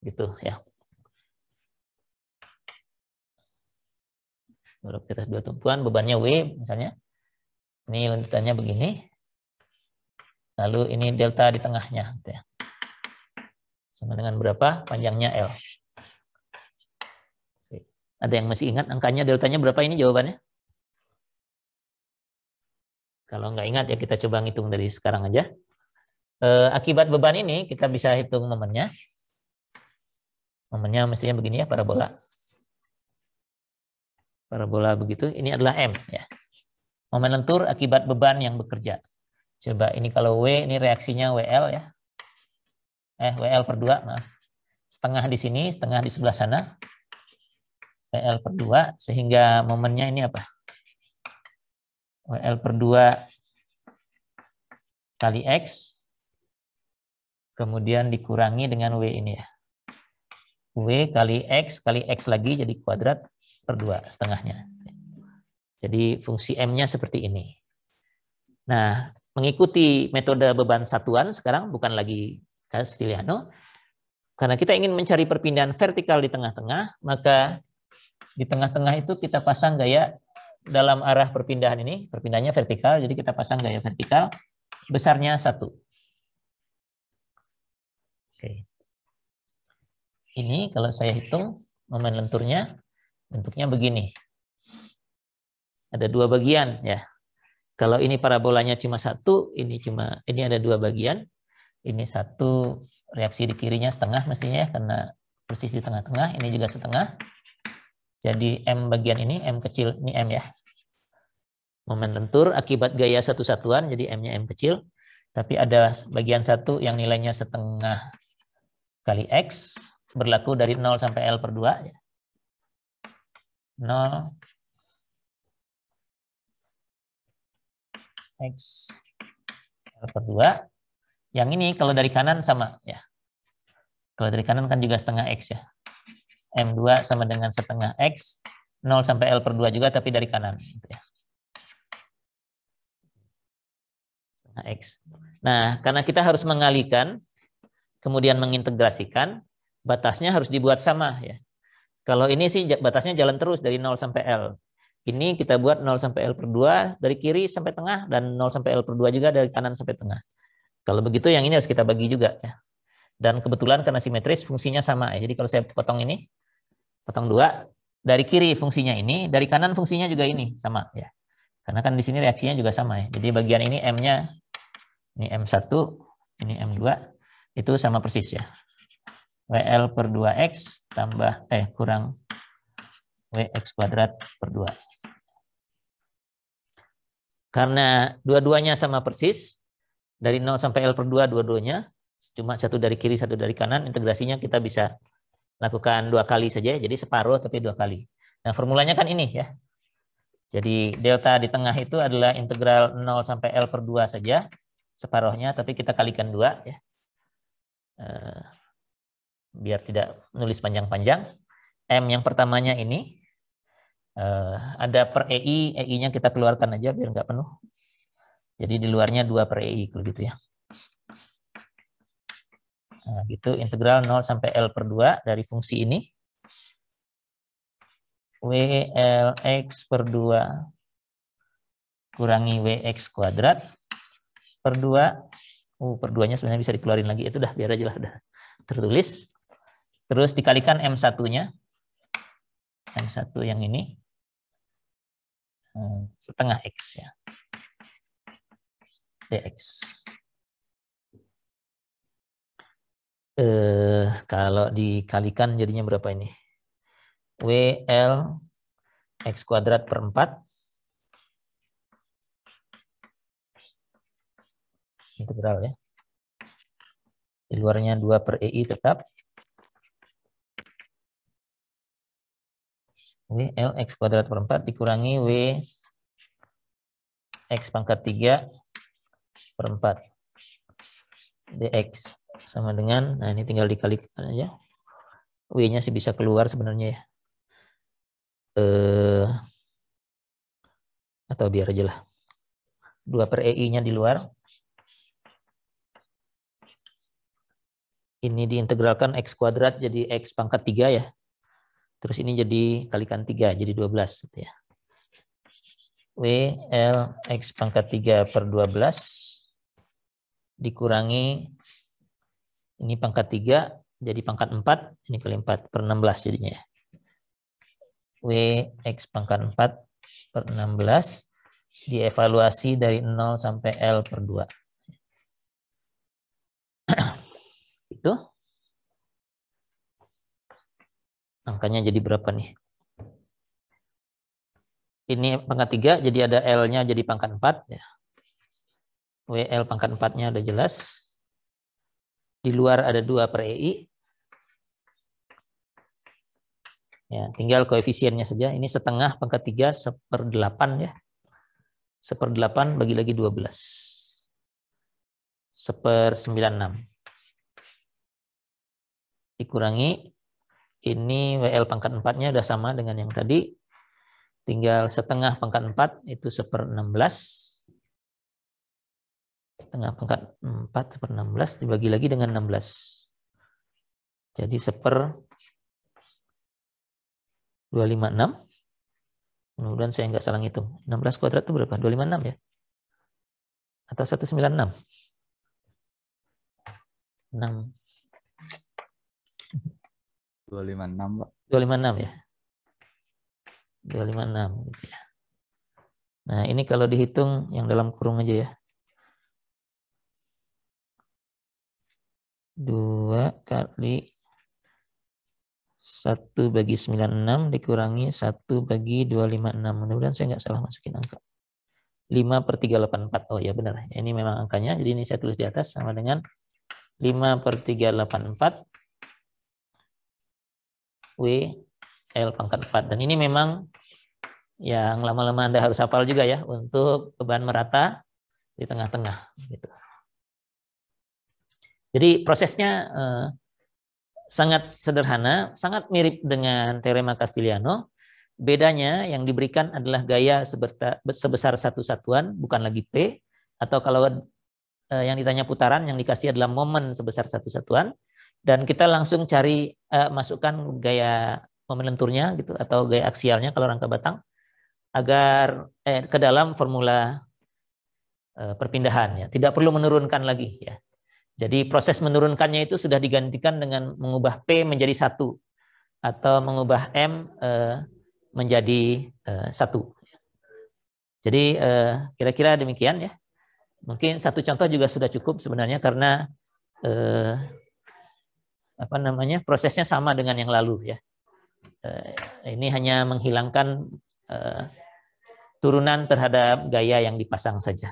gitu ya. Kalau kita dua tumpuan, bebannya W misalnya. Ini lanjutannya begini. Lalu ini delta di tengahnya. Gitu ya. Sama dengan berapa? Panjangnya L. Ada yang masih ingat angkanya deltanya berapa ini jawabannya? Kalau nggak ingat ya kita coba ngitung dari sekarang aja. Akibat beban ini kita bisa hitung momennya. Momennya mestinya begini ya, parabola. Parabola begitu, ini adalah M ya. Momen lentur akibat beban yang bekerja. Coba ini kalau W ini reaksinya WL ya. WL per 2, maaf. Setengah di sini, setengah di sebelah sana. WL per 2, sehingga momennya ini apa? WL per 2 kali X, kemudian dikurangi dengan W ini ya. W kali X lagi jadi kuadrat per 2 setengahnya. Jadi fungsi M-nya seperti ini. Nah, mengikuti metode beban satuan sekarang bukan lagi Castigliano. Karena kita ingin mencari perpindahan vertikal di tengah-tengah, maka di tengah-tengah itu kita pasang gaya dalam arah perpindahan ini, perpindahannya vertikal, jadi kita pasang gaya vertikal, besarnya 1. Oke. Ini kalau saya hitung, momen lenturnya bentuknya begini. Ada 2 bagian ya. Kalau ini parabolanya cuma 1, ini ada 2 bagian. Ini 1 reaksi di kirinya setengah mestinya ya, karena persis di tengah-tengah, ini juga setengah. Jadi M bagian ini, M kecil, ini M ya. Momen lentur akibat gaya satu satuan, jadi M-nya M kecil. Tapi ada bagian 1 yang nilainya setengah kali X, berlaku dari 0 sampai L per 2. 0 X L per 2. Yang ini kalau dari kanan sama ya. Kalau dari kanan kan juga setengah X ya. M2 sama dengan setengah X, 0 sampai L per 2 juga tapi dari kanan. Gitu ya. Setengah X. Nah, karena kita harus mengalihkan, kemudian mengintegrasikan, batasnya harus dibuat sama ya. Kalau ini sih batasnya jalan terus dari 0 sampai L. Ini kita buat 0 sampai L per 2 dari kiri sampai tengah, dan 0 sampai L per 2 juga dari kanan sampai tengah. Kalau begitu yang ini harus kita bagi juga ya. Dan kebetulan karena simetris fungsinya sama ya. Jadi kalau saya potong ini, potong 2, dari kiri fungsinya ini, dari kanan fungsinya juga ini sama ya. Karena kan di sini reaksinya juga sama ya. Jadi bagian ini M-nya, ini M1, ini M2, itu sama persis ya. WL per 2X tambah kurang WX kuadrat per 2. Karena dua-duanya sama persis, dari 0 sampai L per 2 dua-duanya, cuma 1 dari kiri, 1 dari kanan, integrasinya kita bisa lakukan 2 kali saja, jadi separuh tapi 2 kali. Nah, formulanya kan ini ya. Jadi delta di tengah itu adalah integral 0 sampai L per 2 saja, separuhnya, tapi kita kalikan 2 ya. Biar tidak nulis panjang-panjang. M yang pertamanya ini, ada per EI, EI-nya kita keluarkan aja biar nggak penuh. Jadi di luarnya 2 per EI kalau gitu ya. Nah, gitu integral 0 sampai L per 2 dari fungsi ini. WLX per 2 kurangi WX kuadrat per 2. Per 2-nya sebenarnya bisa dikeluarin lagi. Itu dah biar aja lah, udah tertulis. Terus dikalikan M1-nya. M1 yang ini. Setengah X ya. DX. Kalau dikalikan jadinya berapa ini? WL X kuadrat per 4. Integral ya. Di luarnya 2 per EI tetap. WL X kuadrat per 4 dikurangi W X pangkat 3 per 4 DX sama dengan, nah ini tinggal dikalikan aja. W-nya sih bisa keluar sebenarnya ya. Atau biar aja lah. 2 per EI-nya di luar. Ini diintegralkan X kuadrat jadi X pangkat 3 ya. Terus ini jadi kalikan 3, jadi 12. Gitu ya. W L X pangkat 3 per 12 dikurangi ini pangkat 3 jadi pangkat 4, ini kali 4 per 16 jadinya. W X pangkat 4 per 16 dievaluasi dari 0 sampai L per 2. Itu angkanya jadi berapa nih? Ini pangkat 3, jadi ada L-nya jadi pangkat 4. Ya. WL pangkat 4-nya udah jelas. Di luar ada 2 per EI. Ya, tinggal koefisiennya saja. Ini setengah pangkat 3 1/8 ya. 1/8 bagi lagi 12. 1/96. Dikurangi. Ini WL pangkat 4-nya udah sama dengan yang tadi. Tinggal setengah pangkat 4 itu 1/16. Setengah pangkat 4 1/16 dibagi lagi dengan 16. Jadi 1/256. Mudah-mudahan saya nggak salah ngitung. 16 kuadrat itu berapa? 256 ya? Atau 196? 6. 256, Pak. 256 ya? 256. Gitu ya. Nah ini kalau dihitung yang dalam kurung aja ya. 2 kali 1/96 dikurangi 1/256. Mudah-mudahan saya nggak salah masukin angka. 5/384. Oh ya benar. Ini memang angkanya. Jadi ini saya tulis di atas sama dengan 5/384 W L pangkat 4. Dan ini memang yang lama-lama Anda harus hafal juga ya untuk beban merata di tengah-tengah. Gitu. Jadi prosesnya sangat sederhana, sangat mirip dengan teorema Castigliano. Bedanya yang diberikan adalah gaya sebesar satu satuan, bukan lagi P. Atau kalau yang ditanya putaran, yang dikasih adalah momen sebesar satu satuan. Dan kita langsung cari, masukkan gaya momen lenturnya gitu, atau gaya aksialnya kalau rangka batang, agar ke dalam formula perpindahan. Ya. Tidak perlu menurunkan lagi. Ya. Jadi proses menurunkannya itu sudah digantikan dengan mengubah P menjadi 1 atau mengubah M menjadi 1. Jadi kira-kira demikian ya. Mungkin satu contoh juga sudah cukup sebenarnya karena prosesnya sama dengan yang lalu ya. Ini hanya menghilangkan turunan terhadap gaya yang dipasang saja.